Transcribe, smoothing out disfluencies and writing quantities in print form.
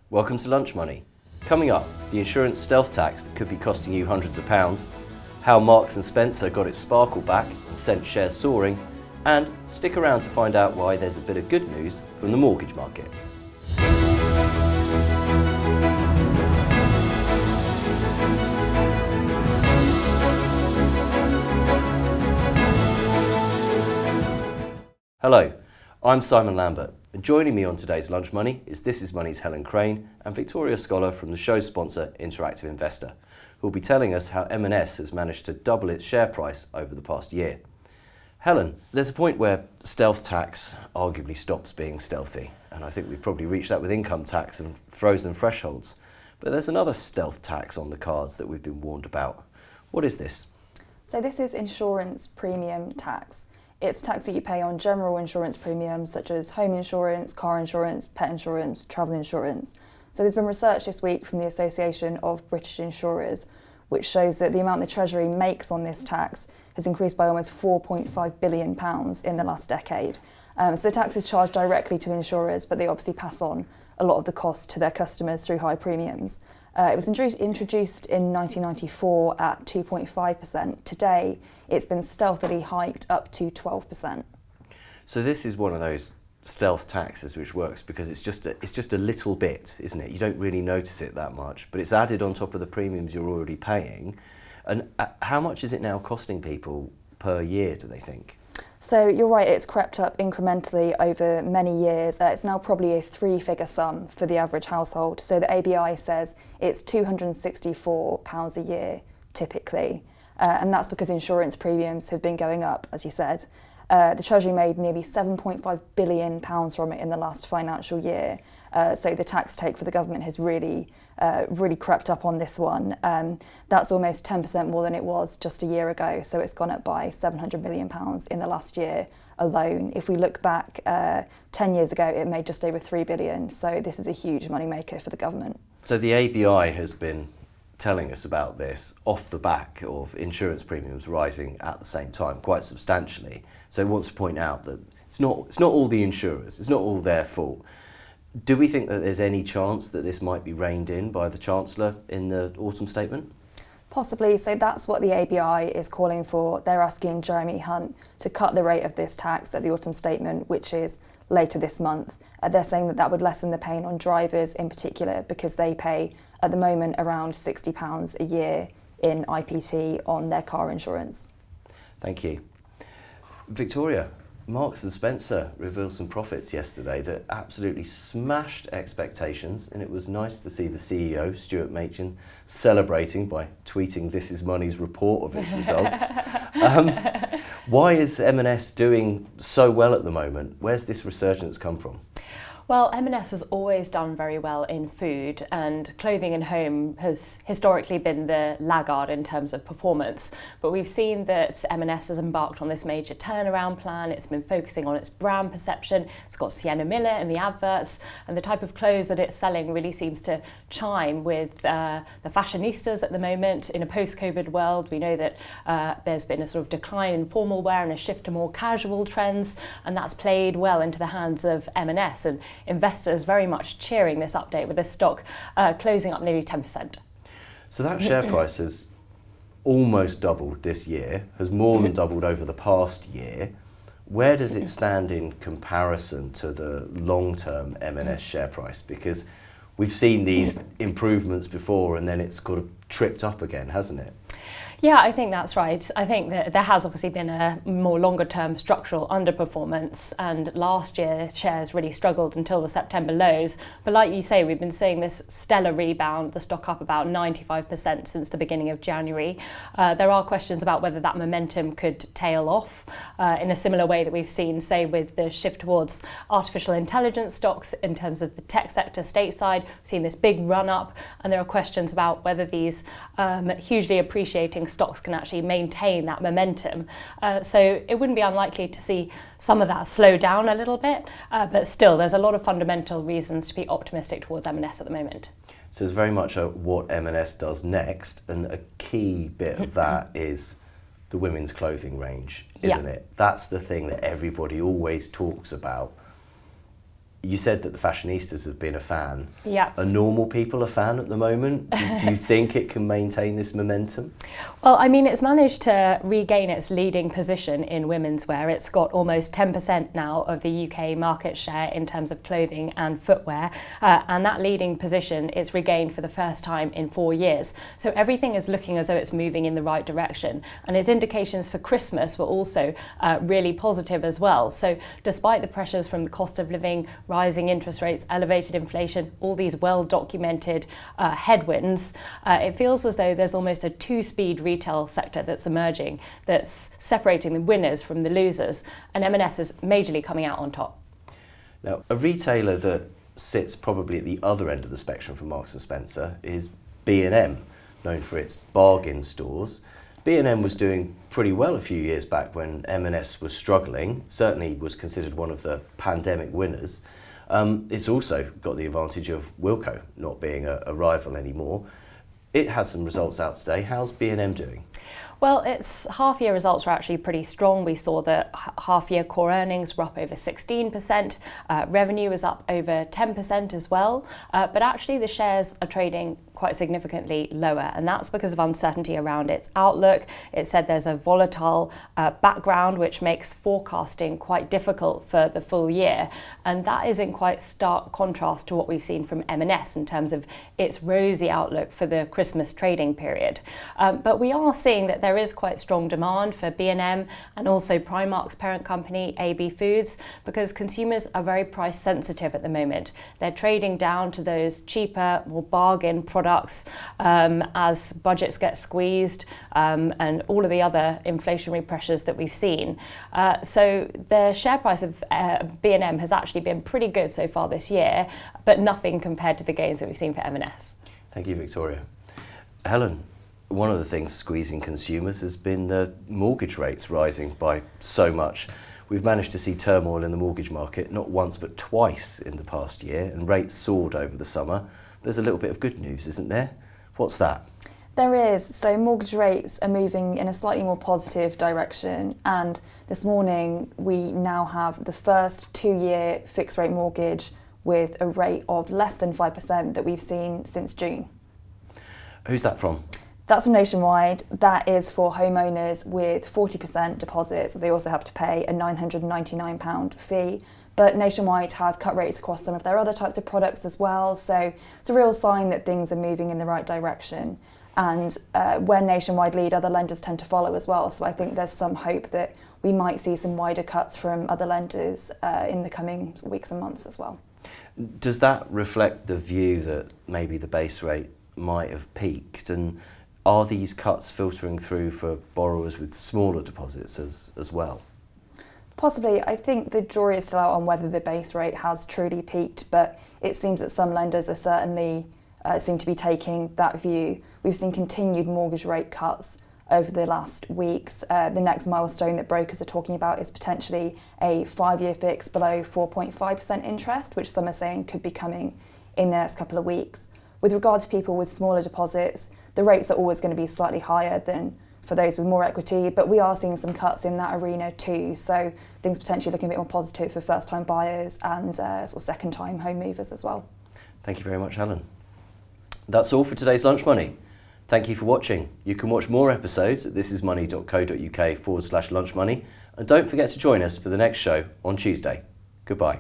Welcome to Lunch Money. Coming up, the insurance stealth tax that could be costing you hundreds of pounds, how Marks and Spencer got its sparkle back and sent shares soaring, and stick around to find out why there's a bit of good news from the mortgage market. Hello, I'm Simon Lambert, and joining me on today's Lunch Money is This Is Money's Helen Crane and Victoria Scholar from the show's sponsor, Interactive Investor, who will be telling us how M&S has managed to double its share price over the past year. Helen, there's a point where stealth tax arguably stops being stealthy, and I think we've probably reached that with income tax and frozen thresholds. But there's another stealth tax on the cards that we've been warned about. What is this? So this is insurance premium tax. It's tax that you pay on general insurance premiums such as home insurance, car insurance, pet insurance, travel insurance. So there's been research this week from the Association of British Insurers, which shows that the amount the Treasury makes on this tax has increased by almost £4.5 billion in the last decade. So the tax is charged directly to insurers, but they obviously pass on a lot of the cost to their customers through high premiums. It was introduced in 1994 at 2.5%. Today, it's been stealthily hiked up to 12%. So this is one of those stealth taxes which works because it's just a little bit, isn't it? You don't really notice it that much, but it's added on top of the premiums you're already paying. And how much is it now costing people per year, do they think? So you're right, it's crept up incrementally over many years. It's now probably a three-figure sum for the average household. So the ABI says it's £264 a year typically. And that's because insurance premiums have been going up, as you said. The Treasury made nearly £7.5 billion from it in the last financial year. So the tax take for the government has really crept up on this one. That's almost 10% more than it was just a year ago. So it's gone up by £700 million in the last year alone. If we look back 10 years ago, it made just over £3 billion. So this is a huge moneymaker for the government. So the ABI has been telling us about this off the back of insurance premiums rising at the same time quite substantially. So it wants to point out that it's not all the insurers, it's not all their fault. Do we think that there's any chance that this might be reined in by the Chancellor in the autumn statement? Possibly, so that's what the ABI is calling for. They're asking Jeremy Hunt to cut the rate of this tax at the autumn statement, which is later this month. They're saying that would lessen the pain on drivers in particular because they pay at the moment around £60 a year in IPT on their car insurance. Thank you. Victoria, Marks and Spencer revealed some profits yesterday that absolutely smashed expectations, and it was nice to see the CEO, Stuart Machin, celebrating by tweeting This Is Money's report of its results. Why is M&S doing so well at the moment? Where's this resurgence come from? Well, M&S has always done very well in food, and clothing and home has historically been the laggard in terms of performance. But we've seen that M&S has embarked on this major turnaround plan. It's been focusing on its brand perception. It's got Sienna Miller in the adverts, and the type of clothes that it's selling really seems to chime with the fashionistas at the moment. In a post-COVID world, we know that there's been a sort of decline in formal wear and a shift to more casual trends, and that's played well into the hands of M&S. And investors very much cheering this update with the stock closing up nearly 10%. So that share price has almost doubled this year, has more than doubled over the past year. Where does it stand in comparison to the long-term M&S share price? Because we've seen these improvements before and then it's kind of tripped up again, hasn't it? Yeah, I think that's right. I think that there has obviously been a more longer term structural underperformance, and last year shares really struggled until the September lows. But like you say, we've been seeing this stellar rebound, the stock up about 95% since the beginning of January. There are questions about whether that momentum could tail off in a similar way that we've seen, say, with the shift towards artificial intelligence stocks in terms of the tech sector stateside. We've seen this big run up, and there are questions about whether these hugely appreciating stocks can actually maintain that momentum. So it wouldn't be unlikely to see some of that slow down a little bit, but still there's a lot of fundamental reasons to be optimistic towards M&S at the moment. So it's very much what M&S does next, and a key bit of that is the women's clothing range, isn't it? That's the thing that everybody always talks about. You said that the fashionistas have been a fan. Yeah. Are normal people a fan at the moment? Do you think it can maintain this momentum? Well, I mean, it's managed to regain its leading position in women's wear. It's got almost 10% now of the UK market share in terms of clothing and footwear. And that leading position it's regained for the first time in 4 years. So everything is looking as though it's moving in the right direction. And its indications for Christmas were also really positive as well. So despite the pressures from the cost of living, rising interest rates, elevated inflation, all these well-documented headwinds, it feels as though there's almost a two-speed retail sector that's emerging, that's separating the winners from the losers, and M&S is majorly coming out on top. Now, a retailer that sits probably at the other end of the spectrum from Marks & Spencer is B&M, known for its bargain stores. B&M was doing pretty well a few years back when M&S was struggling, certainly was considered one of the pandemic winners. It's also got the advantage of Wilko not being a rival anymore. It has some results out today. How's B&M doing? Well, its half-year results are actually pretty strong. We saw that half-year core earnings were up over 16%, revenue is up over 10% as well, but actually the shares are trading quite significantly lower, and that's because of uncertainty around its outlook. It said there's a volatile background which makes forecasting quite difficult for the full year, and that is in quite stark contrast to what we've seen from M&S in terms of its rosy outlook for the Christmas trading period. But we are seeing that there is quite strong demand for B&M and also Primark's parent company AB Foods, because consumers are very price sensitive at the moment. They're trading down to those cheaper, more bargain products as budgets get squeezed and all of the other inflationary pressures that we've seen. So the share price of B&M has actually been pretty good so far this year, but nothing compared to the gains that we've seen for M&S. Thank you, Victoria. Helen, one of the things squeezing consumers has been the mortgage rates rising by so much. We've managed to see turmoil in the mortgage market not once but twice in the past year, and rates soared over the summer. There's a little bit of good news, isn't there? What's that? There is. So mortgage rates are moving in a slightly more positive direction, and this morning we now have the first 2-year fixed rate mortgage with a rate of less than 5% that we've seen since June. Who's that from? That's from Nationwide. That is for homeowners with 40% deposits. They also have to pay a £999 fee. But Nationwide have cut rates across some of their other types of products as well. So it's a real sign that things are moving in the right direction. And when Nationwide lead, other lenders tend to follow as well. So I think there's some hope that we might see some wider cuts from other lenders in the coming weeks and months as well. Does that reflect the view that maybe the base rate might have peaked? And are these cuts filtering through for borrowers with smaller deposits as well? Possibly. I think the jury is still out on whether the base rate has truly peaked, but it seems that some lenders are certainly seem to be taking that view. We've seen continued mortgage rate cuts over the last weeks. The next milestone that brokers are talking about is potentially a 5-year fix below 4.5% interest, which some are saying could be coming in the next couple of weeks. With regard to people with smaller deposits, the rates are always going to be slightly higher than for those with more equity, but we are seeing some cuts in that arena too. So things potentially looking a bit more positive for first-time buyers and sort of second-time home movers as well. Thank you very much, Helen. That's all for today's Lunch Money. Thank you for watching. You can watch more episodes at thisismoney.co.uk/lunchmoney, and don't forget to join us for the next show on Tuesday. Goodbye.